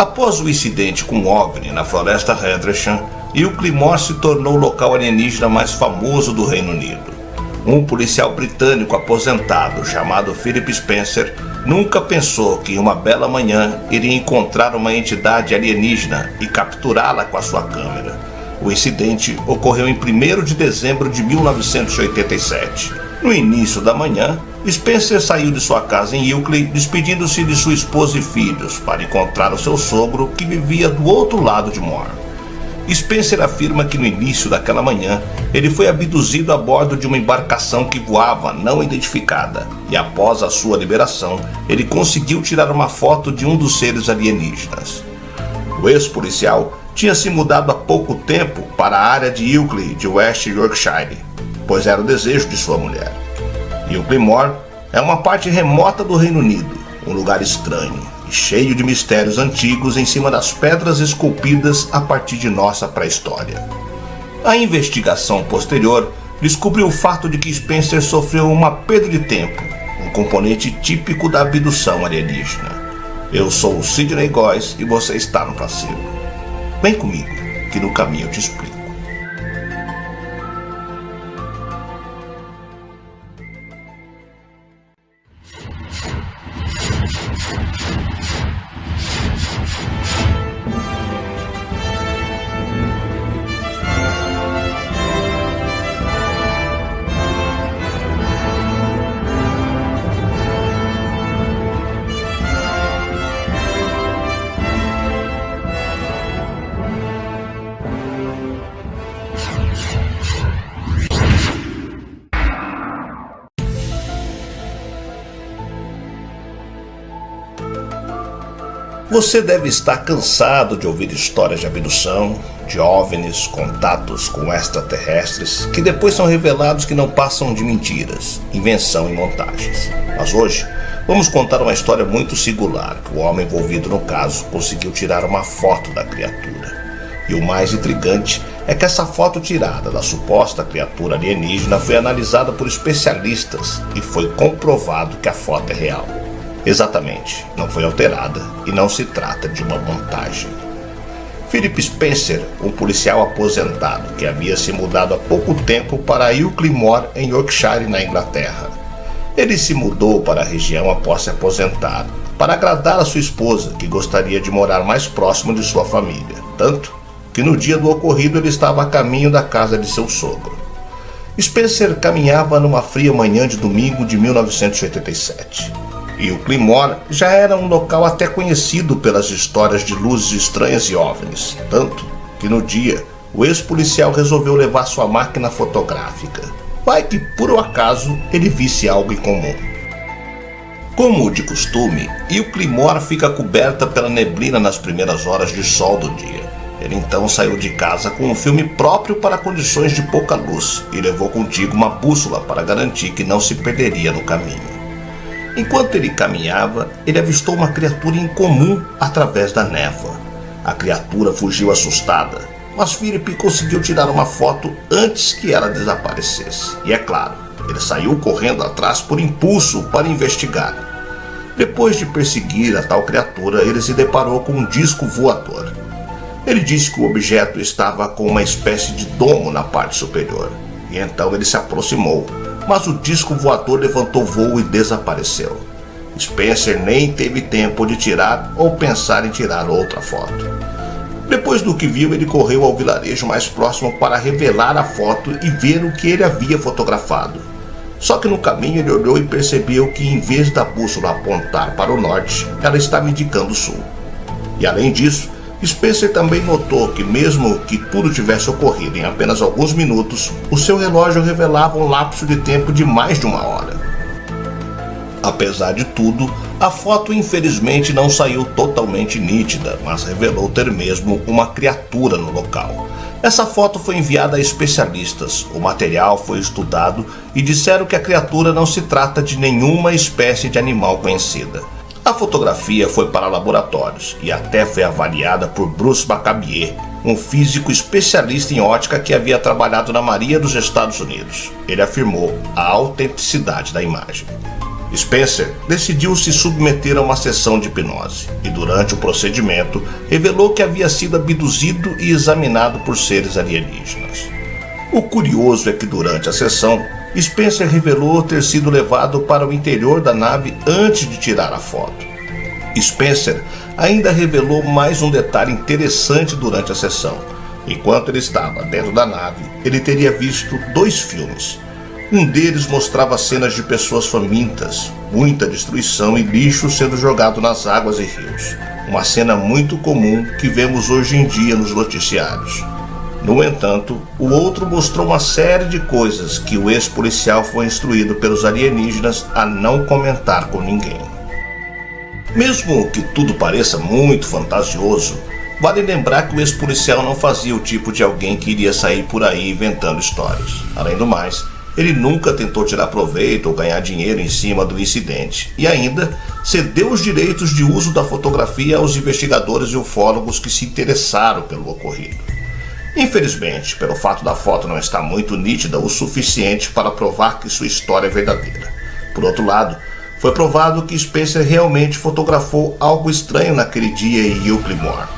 Após o incidente com o OVNI na floresta Redresham, Ilkley se tornou o local alienígena mais famoso do Reino Unido. Um policial britânico aposentado chamado Philip Spencer nunca pensou que em uma bela manhã iria encontrar uma entidade alienígena e capturá-la com a sua câmera. O incidente ocorreu em 1º de dezembro de 1987. No início da manhã, Spencer saiu de sua casa em Ilkley, despedindo-se de sua esposa e filhos para encontrar o seu sogro, que vivia do outro lado de Moor. Spencer afirma que no início daquela manhã, ele foi abduzido a bordo de uma embarcação que voava não identificada, e após a sua liberação, ele conseguiu tirar uma foto de um dos seres alienígenas. O ex-policial tinha se mudado há pouco tempo para a área de Ilkley, de West Yorkshire, pois era o desejo de sua mulher. Ilkley Moor é uma parte remota do Reino Unido, um lugar estranho e cheio de mistérios antigos em cima das pedras esculpidas a partir de nossa pré-história. A investigação posterior descobriu o fato de que Spencer sofreu uma perda de tempo, um componente típico da abdução alienígena. Eu sou o Sidney Góes e você está no Placebo. Vem comigo, que no caminho eu te explico. Você deve estar cansado de ouvir histórias de abdução, de OVNIs, contatos com extraterrestres, que depois são revelados que não passam de mentiras, invenção e montagens. Mas hoje, vamos contar uma história muito singular, que o homem envolvido no caso conseguiu tirar uma foto da criatura. E o mais intrigante é que essa foto tirada da suposta criatura alienígena foi analisada por especialistas e foi comprovado que a foto é real. Exatamente, não foi alterada e não se trata de uma montagem. Philip Spencer, um policial aposentado que havia se mudado há pouco tempo para Ilkley Moor, em Yorkshire, na Inglaterra. Ele se mudou para a região após se aposentar, para agradar a sua esposa, que gostaria de morar mais próximo de sua família, tanto que no dia do ocorrido ele estava a caminho da casa de seu sogro. Spencer caminhava numa fria manhã de domingo de 1987. Ilkley Moor já era um local até conhecido pelas histórias de luzes estranhas e OVNIs, tanto que no dia o ex-policial resolveu levar sua máquina fotográfica. Vai que por um acaso ele visse algo em comum. Como de costume, Ilkley Moor fica coberta pela neblina nas primeiras horas de sol do dia. Ele então saiu de casa com um filme próprio para condições de pouca luz e levou contigo uma bússola para garantir que não se perderia no caminho. Enquanto ele caminhava, ele avistou uma criatura incomum através da névoa. A criatura fugiu assustada, mas Philip conseguiu tirar uma foto antes que ela desaparecesse. E é claro, ele saiu correndo atrás por impulso para investigar. Depois de perseguir a tal criatura, ele se deparou com um disco voador. Ele disse que o objeto estava com uma espécie de domo na parte superior, e então ele se aproximou. Mas o disco voador levantou voo e desapareceu. Spencer nem teve tempo de tirar ou pensar em tirar outra foto. Depois do que viu, ele correu ao vilarejo mais próximo para revelar a foto e ver o que ele havia fotografado. Só que no caminho ele olhou e percebeu que em vez da bússola apontar para o norte, ela estava indicando o sul. E além disso, Spencer também notou que mesmo que tudo tivesse ocorrido em apenas alguns minutos, o seu relógio revelava um lapso de tempo de mais de 1 hora. Apesar de tudo, a foto infelizmente não saiu totalmente nítida, mas revelou ter mesmo uma criatura no local. Essa foto foi enviada a especialistas, o material foi estudado e disseram que a criatura não se trata de nenhuma espécie de animal conhecida. A fotografia foi para laboratórios e até foi avaliada por Bruce Maccabier, um físico especialista em ótica que havia trabalhado na Marinha dos Estados Unidos. Ele afirmou a autenticidade da imagem. Spencer decidiu se submeter a uma sessão de hipnose e, durante o procedimento, revelou que havia sido abduzido e examinado por seres alienígenas. O curioso é que, durante a sessão, Spencer revelou ter sido levado para o interior da nave antes de tirar a foto. Spencer ainda revelou mais um detalhe interessante durante a sessão. Enquanto ele estava dentro da nave, ele teria visto 2 filmes. Um deles mostrava cenas de pessoas famintas, muita destruição e lixo sendo jogado nas águas e rios. Uma cena muito comum que vemos hoje em dia nos noticiários. No entanto, o outro mostrou uma série de coisas que o ex-policial foi instruído pelos alienígenas a não comentar com ninguém. Mesmo que tudo pareça muito fantasioso, vale lembrar que o ex-policial não fazia o tipo de alguém que iria sair por aí inventando histórias. Além do mais, ele nunca tentou tirar proveito ou ganhar dinheiro em cima do incidente e ainda cedeu os direitos de uso da fotografia aos investigadores e ufólogos que se interessaram pelo ocorrido. Infelizmente, pelo fato da foto não estar muito nítida o suficiente para provar que sua história é verdadeira. Por outro lado, foi provado que Spencer realmente fotografou algo estranho naquele dia em Euclimore.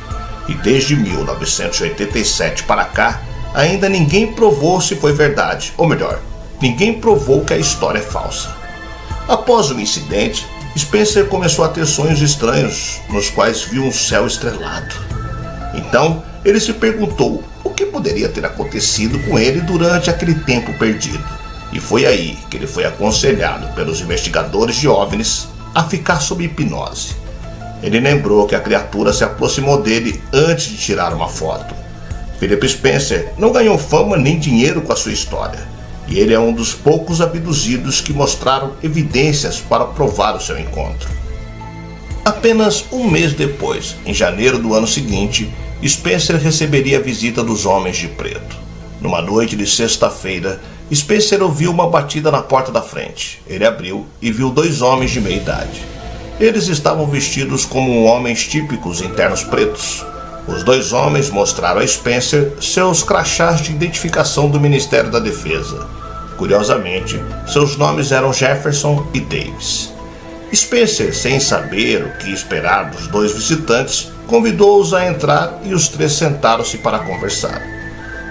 E desde 1987 para cá, ainda ninguém provou se foi verdade, ou melhor, ninguém provou que a história é falsa. Após o incidente, Spencer começou a ter sonhos estranhos, nos quais viu um céu estrelado. Então, ele se perguntou o que poderia ter acontecido com ele durante aquele tempo perdido. E foi aí que ele foi aconselhado pelos investigadores de OVNIs a ficar sob hipnose. Ele lembrou que a criatura se aproximou dele antes de tirar uma foto. Philip Spencer não ganhou fama nem dinheiro com a sua história, e ele é um dos poucos abduzidos que mostraram evidências para provar o seu encontro. Apenas um mês depois, em janeiro do ano seguinte, Spencer receberia a visita dos Homens de Preto. Numa noite de sexta-feira, Spencer ouviu uma batida na porta da frente. Ele abriu e viu 2 homens de meia idade. Eles estavam vestidos como homens típicos em ternos pretos. Os 2 homens mostraram a Spencer seus crachás de identificação do Ministério da Defesa. Curiosamente, seus nomes eram Jefferson e Davis. Spencer, sem saber o que esperar dos 2 visitantes, convidou-os a entrar e os 3 sentaram-se para conversar.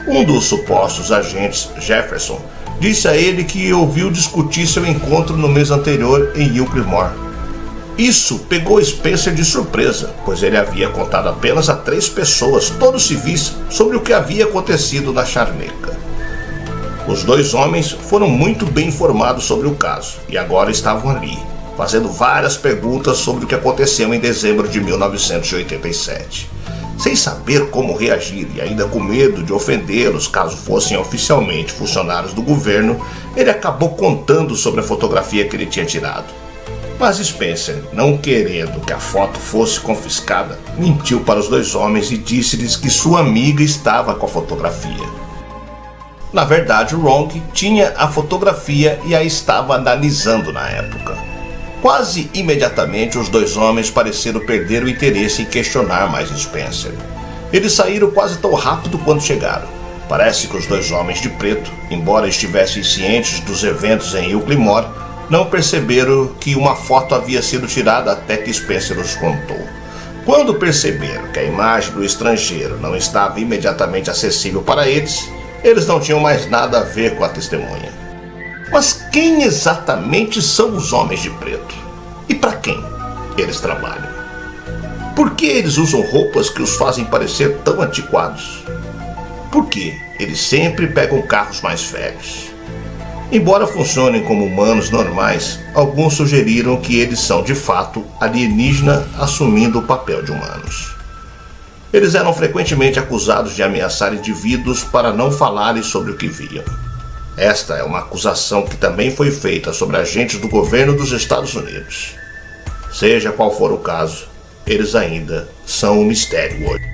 Um dos supostos agentes, Jefferson, disse a ele que ouviu discutir seu encontro no mês anterior em Euclimore. Isso pegou Spencer de surpresa, pois ele havia contado apenas a 3 pessoas, todos civis, sobre o que havia acontecido na charneca. Os 2 homens foram muito bem informados sobre o caso e agora estavam ali, fazendo várias perguntas sobre o que aconteceu em dezembro de 1987. Sem saber como reagir e ainda com medo de ofendê-los caso fossem oficialmente funcionários do governo, ele acabou contando sobre a fotografia que ele tinha tirado. Mas Spencer, não querendo que a foto fosse confiscada, mentiu para os 2 homens e disse-lhes que sua amiga estava com a fotografia. Na verdade, Wrong tinha a fotografia e a estava analisando na época. Quase imediatamente, os 2 homens pareceram perder o interesse em questionar mais Spencer. Eles saíram quase tão rápido quanto chegaram. Parece que os 2 homens de preto, embora estivessem cientes dos eventos em Euclimore, não perceberam que uma foto havia sido tirada até que Spencer os contou. Quando perceberam que a imagem do estrangeiro não estava imediatamente acessível para eles, eles não tinham mais nada a ver com a testemunha. Mas quem exatamente são os Homens de Preto? E para quem eles trabalham? Por que eles usam roupas que os fazem parecer tão antiquados? Por que eles sempre pegam carros mais velhos? Embora funcionem como humanos normais, alguns sugeriram que eles são de fato alienígenas assumindo o papel de humanos. Eles eram frequentemente acusados de ameaçar indivíduos para não falarem sobre o que viam. Esta é uma acusação que também foi feita sobre agentes do governo dos Estados Unidos. Seja qual for o caso, eles ainda são um mistério hoje.